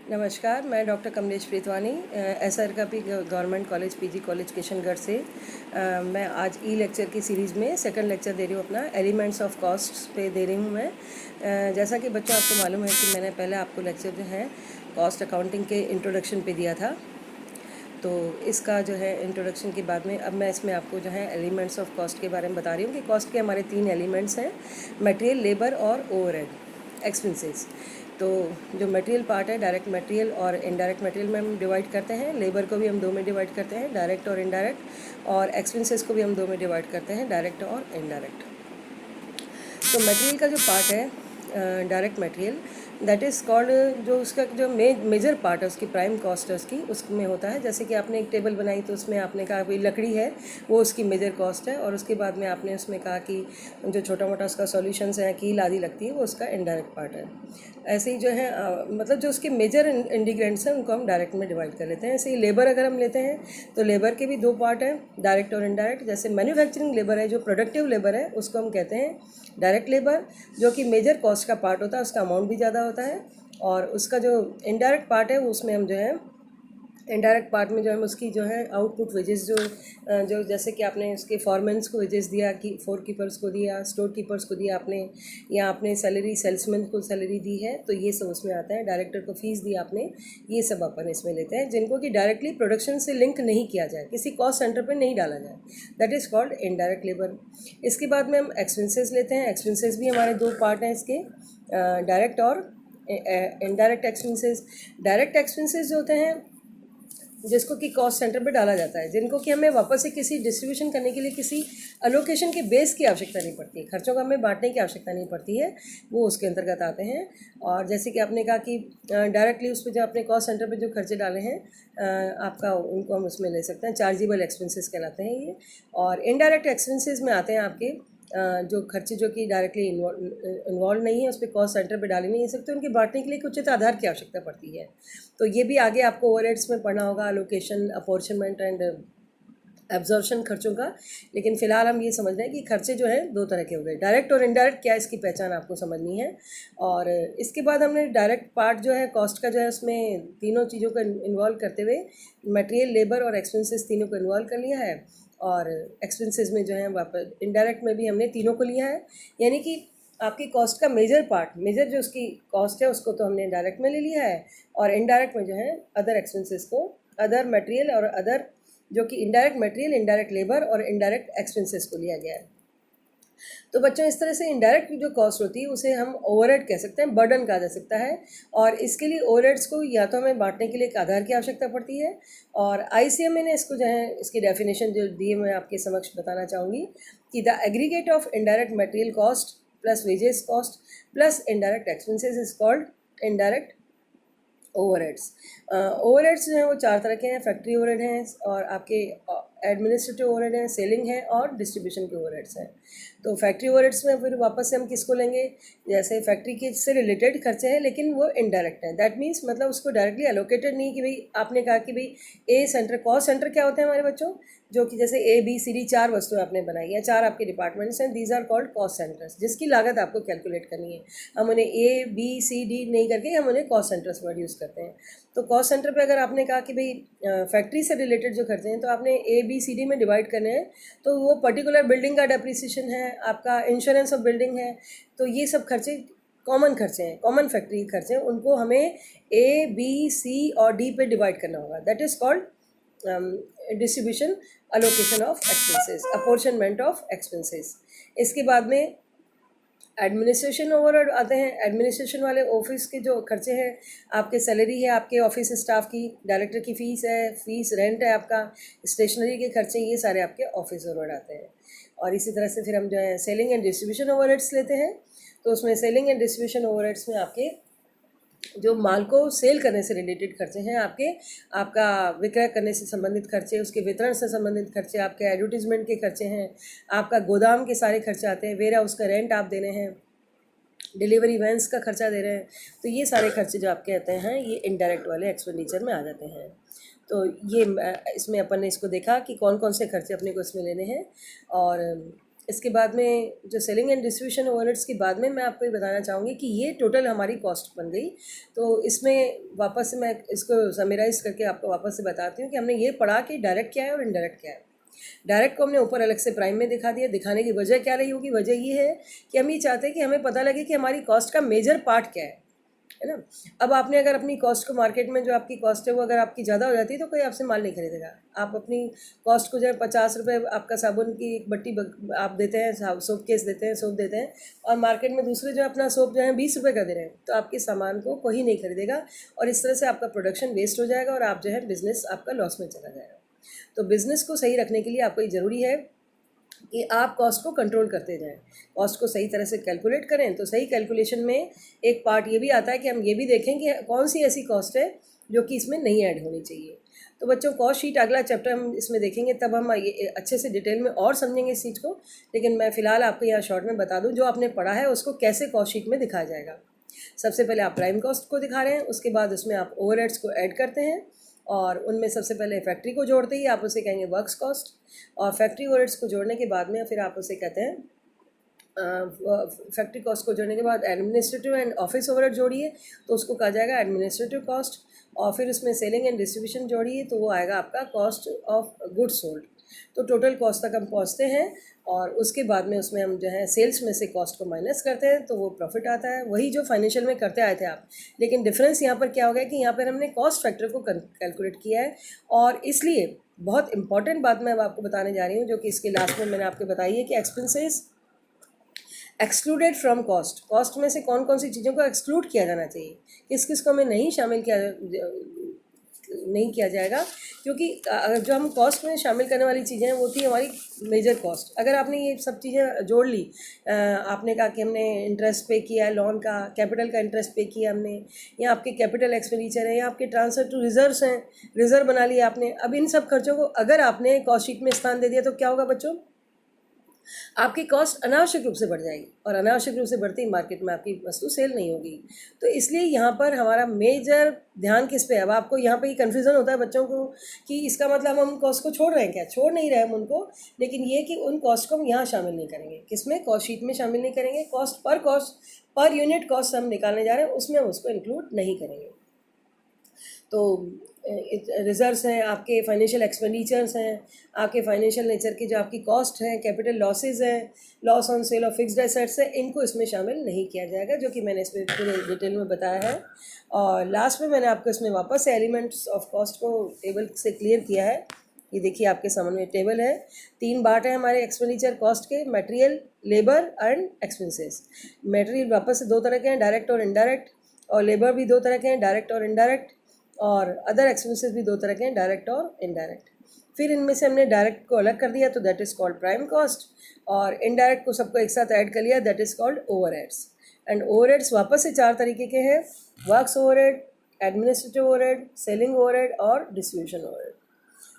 नमस्कार, मैं doctor Kamlesh प्रीतवानी SR का P government college PG college Kishangarh से मैं आज ई लेक्चर की सीरीज़ में सेकंड लेक्चर दे रही हूँ। अपना एलिमेंट्स ऑफ कॉस्ट्स पे दे रही हूँ मैं। जैसा कि बच्चों आपको मालूम है कि मैंने पहले आपको लेक्चर जो है कॉस्ट अकाउंटिंग के इंट्रोडक्शन पे दिया था। तो इसका जो है इंट्रोडक्शन के बाद में अब मैं इसमें आपको जो है एलिमेंट्स ऑफ कॉस्ट के बारे में बता रही हूँ कि कॉस्ट के हमारे 3 एलिमेंट्स हैं, मटेरियल, लेबर और ओवरहेड एक्सपेंसेस। तो जो मटेरियल पार्ट है, डायरेक्ट मटेरियल और इनडायरेक्ट मटेरियल में हम डिवाइड करते हैं। लेबर को भी हम 2 में डिवाइड करते हैं, डायरेक्ट और इनडायरेक्ट, और एक्सपेंसेस को भी हम 2 में डिवाइड करते हैं, डायरेक्ट और इनडायरेक्ट। तो मटेरियल का जो पार्ट है, direct material, that is called, जो उसका जो मेजर पार्ट है, उसकी प्राइम कॉस्ट है उसकी, उसमें होता है। जैसे कि आपने एक टेबल बनाई तो उसमें आपने कहा कोई लकड़ी है, वो उसकी मेजर कॉस्ट है, और उसके बाद में आपने उसमें कहा कि जो छोटा मोटा उसका सॉल्यूशंस है, कील आदि लगती है, वो उसका इनडायरेक्ट पार्ट है। ऐसे ही जो है मतलब जो उसके मेजर इंग्रेडिएंट्स हैं उनको हम डायरेक्ट में डिवाइड कर लेते हैं। ऐसे ही लेबर अगर हम लेते हैं तो लेबर के भी 2 पार्ट हैं, डायरेक्ट और इनडायरेक्ट। जैसे मैन्युफैक्चरिंग लेबर है, जो प्रोडक्टिव लेबर है, उसको हम कहते हैं डायरेक्ट लेबर, जो कि मेजर कॉस्ट का पार्ट होता है, उसका अमाउंट भी ज़्यादा होता है। और उसका जो इनडायरेक्ट पार्ट है उसमें हम जो है इनडायरेक्ट पार्ट में जो है उसकी जो है आउटपुट वेजेस जो जैसे कि आपने उसके फॉरमेंस को वेजेस दिया, कि 4 कीपर्स को दिया, स्टोर कीपर्स को दिया आपने, या आपने सैलरी सेल्समैन को सैलरी दी है, तो ये सब उसमें आता है। डायरेक्टर को फीस दी आपने, ये सब अपन इसमें लेते हैं, जिनको कि डायरेक्टली प्रोडक्शन से लिंक नहीं किया जाए, किसी कॉस्ट सेंटर पर नहीं डाला जाए, that is called indirect labour. इसके बाद में हम एक्सपेंसेस लेते हैं। एक्सपेंसेस भी हमारे 2 पार्ट हैं इसके, डायरेक्ट और इनडायरेक्ट एक्सपेंसेस। डायरेक्ट एक्सपेंसेस जो होते हैं जिसको कि कॉस्ट सेंटर पे डाला जाता है, जिनको कि हमें वापस से किसी डिस्ट्रीब्यूशन करने के लिए किसी अलोकेशन के बेस की आवश्यकता नहीं पड़ती, खर्चों का हमें बांटने की आवश्यकता नहीं पड़ती है, वो उसके अंतर्गत आते हैं। और जैसे कि आपने कहा कि डायरेक्टली उस पर जो आपने कॉस्ट सेंटर पे जो खर्चे डाले हैं आपका, उनको हम उसमें ले सकते हैं, चार्जेबल एक्सपेंसेस कहलाते हैं ये। और इनडायरेक्ट एक्सपेंसेस में आते हैं आपके जो खर्चे जो कि डायरेक्टली इन्वॉल्व नहीं है, उस पर कॉस्ट सेंटर पे डाले नहीं जा सकते, उनके बांटने के लिए कुछ उचित आधार की आवश्यकता पड़ती है। तो ये भी आगे आपको ओवरहेड्स में पढ़ना होगा, अलोकेशन, अपॉर्चनमेंट एंड एब्जॉर्प्शन खर्चों का। लेकिन फ़िलहाल हम ये समझ रहे हैं कि खर्चे जो है 2 तरह के हो गए, डायरेक्ट और इनडायरेक्ट, क्या इसकी पहचान आपको समझनी है। और इसके बाद हमने डायरेक्ट पार्ट जो है कॉस्ट का जो है उसमें तीनों चीज़ों को इन्वॉल्व करते हुए मटेरियल, लेबर और एक्सपेंसेस तीनों को इन्वॉल्व कर लिया है। और एक्सपेंसेस में जो है वापस इनडायरेक्ट में भी हमने तीनों को लिया है, यानी कि आपकी कॉस्ट का मेजर पार्ट, मेजर जो उसकी कॉस्ट है उसको तो हमने डायरेक्ट में ले लिया है, और इनडायरेक्ट में जो है अदर एक्सपेंसेस को, अदर मटेरियल और अदर, जो कि इनडायरेक्ट मटेरियल, इनडायरेक्ट लेबर और इनडायरेक्ट एक्सपेंसेस को लिया गया है। तो बच्चों इस तरह से इनडायरेक्ट जो कॉस्ट होती है उसे हम ओवरहेड कह सकते हैं, बर्डन कहा जा सकता है। और इसके लिए ओवरहेड्स को या तो हमें बांटने के लिए एक आधार की आवश्यकता पड़ती है, और आईसीएमए ने इसको जो है इसकी डेफिनेशन जो दी है मैं आपके समक्ष बताना चाहूँगी कि the aggregate of indirect material cost plus wages cost plus indirect expenses is called indirect overheads. Overheads जो हैं वो 4 तरह के हैं, फैक्ट्री ओवरहेड हैं, और आपके एडमिनिस्ट्रेटिव ओवरहेड हैं, सेलिंग है, और डिस्ट्रीब्यूशन के ओवरहेड्स हैं। तो फैक्ट्री ओवरहेड्स में फिर वापस से हम किसको लेंगे, जैसे फैक्ट्री के से रिलेटेड खर्चे हैं लेकिन वो इनडायरेक्ट हैं, दैट मीन्स मतलब उसको डायरेक्टली एलोकेटेड नहीं कि भाई आपने कहा कि भाई ए सेंटर, कॉस्ट सेंटर क्या होते हैं हमारे बच्चों, जो कि जैसे ए बी सी डी 4 वस्तुएं आपने बनाई या 4 आपके डिपार्टमेंट्स हैं, these are called cost centres, जिसकी लागत आपको कैलकुलेट करनी है। हम उन्हें ए बी सी डी नहीं करके हम उन्हें कॉस्ट सेंटर्स वर्ड यूज़ करते हैं। तो कॉस्ट सेंटर पे अगर आपने कहा कि भाई फैक्ट्री से रिलेटेड जो खर्चे हैं तो आपने ए बी सी डी में डिवाइड करने हैं, तो वो पर्टिकुलर बिल्डिंग का डेप्रिसिएशन है, आपका इंश्योरेंस ऑफ बिल्डिंग है, तो ये सब खर्चे कॉमन खर्चे हैं, कॉमन फैक्ट्री खर्चे हैं, उनको हमें ए बी सी और डी पे डिवाइड करना होगा, that is called distribution, allocation of expenses, apportionment of expenses. इसके बाद में एडमिनिस्ट्रेशन ओवरहेड आते हैं। एडमिनिस्ट्रेशन वाले ऑफिस के जो खर्चे हैं, आपके सैलरी है, आपके ऑफिस स्टाफ की, डायरेक्टर की फ़ीस है, फीस रेंट है आपका, स्टेशनरी के खर्चे, ये सारे आपके ऑफिस ओवरहेड आते हैं। और इसी तरह से फिर हम जो है सेलिंग एंड डिस्ट्रीब्यूशन ओवरहेड्स लेते हैं। तो उसमें सेलिंग एंड डिस्ट्रीब्यूशन ओवरहेड्स में आपके जो माल को सेल करने से रिलेटेड खर्चे हैं, आपके आपका विक्रय करने से संबंधित खर्चे, उसके वितरण से संबंधित खर्चे, आपके एडवर्टीजमेंट के खर्चे हैं, आपका गोदाम के सारे खर्चे आते हैं, वेयर हाउस का रेंट आप देने हैं, डिलीवरी वैन्स का खर्चा दे रहे हैं, तो ये सारे खर्चे जो आपके आते हैं ये इनडायरेक्ट वाले एक्सपेंडिचर में आ जाते हैं। तो ये इसमें अपन ने इसको देखा कि कौन कौन से खर्चे अपने को इसमें लेने हैं। और इसके बाद में जो सेलिंग एंड डिस्ट्रीब्यूशन ओवरहेड्स के बाद में मैं आपको ये बताना चाहूँगी कि ये टोटल हमारी कॉस्ट बन गई। तो इसमें वापस से मैं इसको समराइज़ करके आपको वापस से बताती हूँ कि हमने ये पढ़ा कि डायरेक्ट क्या है और इनडायरेक्ट क्या है। डायरेक्ट को हमने ऊपर अलग से प्राइम में दिखा दिया। दिखाने की वजह क्या रही होगी? वजह ये है कि हम ये चाहते हैं कि हमें पता लगे कि हमारी कॉस्ट का मेजर पार्ट क्या है ना। अब आपने अगर अपनी कॉस्ट को मार्केट में जो आपकी कॉस्ट है वो अगर आपकी ज़्यादा हो जाती है तो कोई आपसे माल नहीं खरीदेगा। आप अपनी कॉस्ट को जो है 50 रुपये आपका साबुन की एक बट्टी आप देते हैं, सोप केस देते हैं, सोप देते हैं, और मार्केट में दूसरे जो अपना सोप जो है 20 रुपये का दे रहे हैं, तो आपके सामान को कोई नहीं खरीदेगा और इस तरह से आपका प्रोडक्शन वेस्ट हो जाएगा और आप जो है बिज़नेस आपका लॉस में चला जाएगा। तो बिज़नेस को सही रखने के लिए आपको ये ज़रूरी है कि आप कॉस्ट को कंट्रोल करते जाएं, कॉस्ट को सही तरह से कैलकुलेट करें। तो सही कैलकुलेशन में एक पार्ट ये भी आता है कि हम ये भी देखें कि कौन सी ऐसी कॉस्ट है जो कि इसमें नहीं ऐड होनी चाहिए। तो बच्चों, कॉस्ट शीट अगला चैप्टर हम इसमें देखेंगे, तब हम ये अच्छे से डिटेल में और समझेंगे इस चीज़ को। लेकिन मैं फ़िलहाल आपको यहाँ शॉर्ट में बता दूँ जो आपने पढ़ा है उसको कैसे कॉस्ट शीट में दिखाया जाएगा। सबसे पहले आप प्राइम कॉस्ट को दिखा रहे हैं, उसके बाद उसमें आप ओवरहेड्स को ऐड करते हैं और उनमें सबसे पहले फैक्ट्री को जोड़ते ही आप उसे कहेंगे वर्क्स कॉस्ट, और फैक्ट्री ओवरहेड्स को जोड़ने के बाद में फिर आप उसे कहते हैं फैक्ट्री कॉस्ट को जोड़ने के बाद एडमिनिस्ट्रेटिव एंड ऑफिस ओवरहेड जोड़िए तो उसको कहा जाएगा एडमिनिस्ट्रेटिव कॉस्ट, और फिर उसमें सेलिंग एंड डिस्ट्रीब्यूशन जोड़िए तो वो आएगा आपका कॉस्ट ऑफ गुड्स सोल्ड। तो टोटल कॉस्ट तक हम पहुँचते हैं और उसके बाद में उसमें हम जो है सेल्स में से कॉस्ट को माइनस करते हैं तो वो प्रॉफिट आता है, वही जो फाइनेंशियल में करते आए थे आप। लेकिन डिफरेंस यहाँ पर क्या हो गया कि यहाँ पर हमने कॉस्ट फैक्टर को कैलकुलेट किया है, और इसलिए बहुत इंपॉर्टेंट बात मैं अब आपको बताने जा रही हूँ जो कि इसके लास्ट में मैंने आपको बताई है कि expenses excluded from cost. Cost में से कौन कौन सी चीज़ों को एक्सक्लूड किया जाना चाहिए, किस किस को हमें नहीं किया जाएगा, क्योंकि अगर जो हम कॉस्ट में शामिल करने वाली चीज़ें हैं वो थी हमारी मेजर कॉस्ट। अगर आपने ये सब चीज़ें जोड़ ली, आपने कहा कि हमने इंटरेस्ट पे किया है लोन का, कैपिटल का इंटरेस्ट पे किया हमने, या आपके कैपिटल एक्सपेंडिचर है, या आपके ट्रांसफर टू रिजर्व्स हैं, रिजर्व बना लिया आपने। अब इन सब खर्चों को अगर आपने कॉस्ट शीट में स्थान दे दिया तो क्या होगा बच्चों? आपकी कॉस्ट अनावश्यक रूप से बढ़ जाएगी, और अनावश्यक रूप से बढ़ती मार्केट में आपकी वस्तु सेल नहीं होगी। तो इसलिए यहाँ पर हमारा मेजर ध्यान किस पे है। अब आपको यहाँ पे ही कन्फ्यूज़न होता है बच्चों को कि इसका मतलब हम कॉस्ट को छोड़ रहे हैं क्या? छोड़ नहीं रहे हम उनको, लेकिन ये कि उन कॉस्ट को हम यहाँ शामिल नहीं करेंगे। किसमें? कॉस्ट शीट में शामिल नहीं करेंगे। कॉस्ट पर यूनिट कॉस्ट हम निकालने जा रहे हैं, उसमें हम उसको इंक्लूड नहीं करेंगे। तो रिजर्व्स हैं, आपके फाइनेंशियल एक्सपेंडिचर्स हैं, आपके फाइनेंशियल नेचर की जो आपकी कॉस्ट है, कैपिटल लॉसेज हैं, loss on sale of fixed assets है, इनको इसमें शामिल नहीं किया जाएगा, जो कि मैंने इसमें पूरे डिटेल में बताया है। और लास्ट में मैंने आपको इसमें वापस से एलिमेंट्स ऑफ कॉस्ट को टेबल से क्लियर किया है। ये देखिए आपके सामने टेबल है। 3 पार्ट है हमारे एक्सपेंडिचर कॉस्ट के, material, labour and expenses. Material वापस से 2 तरह के हैं, डायरेक्ट और इनडायरेक्ट, और लेबर भी 2 तरह के हैं, डायरेक्ट और इनडायरेक्ट, और अदर एक्सपेंसेस भी 2 तरह के हैं, डायरेक्ट और इनडायरेक्ट। फिर इनमें से हमने डायरेक्ट को अलग कर दिया तो that is called prime cost, और इनडायरेक्ट को सबको एक साथ ऐड कर लिया, that is called overheads. And overheads वापस से 4 तरीके के हैं, works overhead, administrative overhead, selling overhead और डिस्ट्रीब्यूशन ओवरहेड।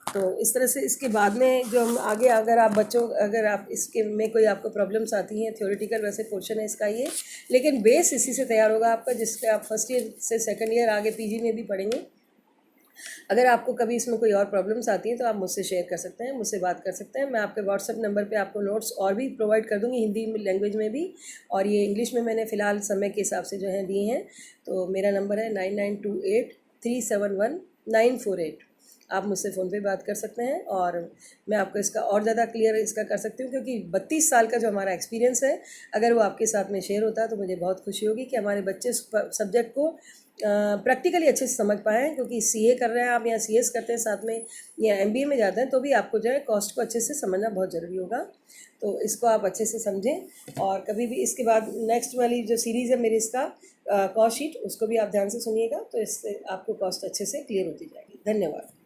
तो इस तरह से इसके बाद में जो हम आगे, अगर आप बच्चों, अगर आप इसके में कोई आपको प्रॉब्लम्स आती हैं, थ्योरेटिकल वैसे क्वेश्चन है इसका ये, लेकिन बेस इसी से तैयार होगा आपका, जिसका आप फर्स्ट ईयर से सेकंड ईयर आगे पीजी में भी पढ़ेंगे। अगर आपको कभी इसमें कोई और प्रॉब्लम्स आती हैं तो आप मुझसे शेयर कर सकते हैं, मुझसे बात कर सकते हैं। मैं आपके व्हाट्सएप नंबर पे आपको नोट्स और भी प्रोवाइड कर दूँगी, हिंदी लैंग्वेज में भी, और ये इंग्लिश में मैंने फ़िलहाल समय के हिसाब से जो है दिए हैं। तो मेरा नंबर है 9928371948। आप मुझसे फ़ोन पे बात कर सकते हैं, और मैं आपको इसका और ज़्यादा क्लियर इसका कर सकती हूँ, क्योंकि 32 साल का जो हमारा एक्सपीरियंस है अगर वो आपके साथ में शेयर होता है तो मुझे बहुत खुशी होगी कि हमारे बच्चे सब्जेक्ट को प्रैक्टिकली अच्छे से समझ पाएँ। क्योंकि सीए कर रहे हैं आप, या सीएस करते हैं साथ में, या एमबीए में जाते हैं, तो भी आपको जो है कॉस्ट को अच्छे से समझना बहुत ज़रूरी होगा। तो इसको आप अच्छे से समझें, और कभी भी इसके बाद नेक्स्ट वाली जो सीरीज़ है मेरी इसका कॉस्ट शीट, उसको भी आप ध्यान से सुनिएगा, तो इससे आपको कॉस्ट अच्छे से क्लियर होती जाएगी। धन्यवाद।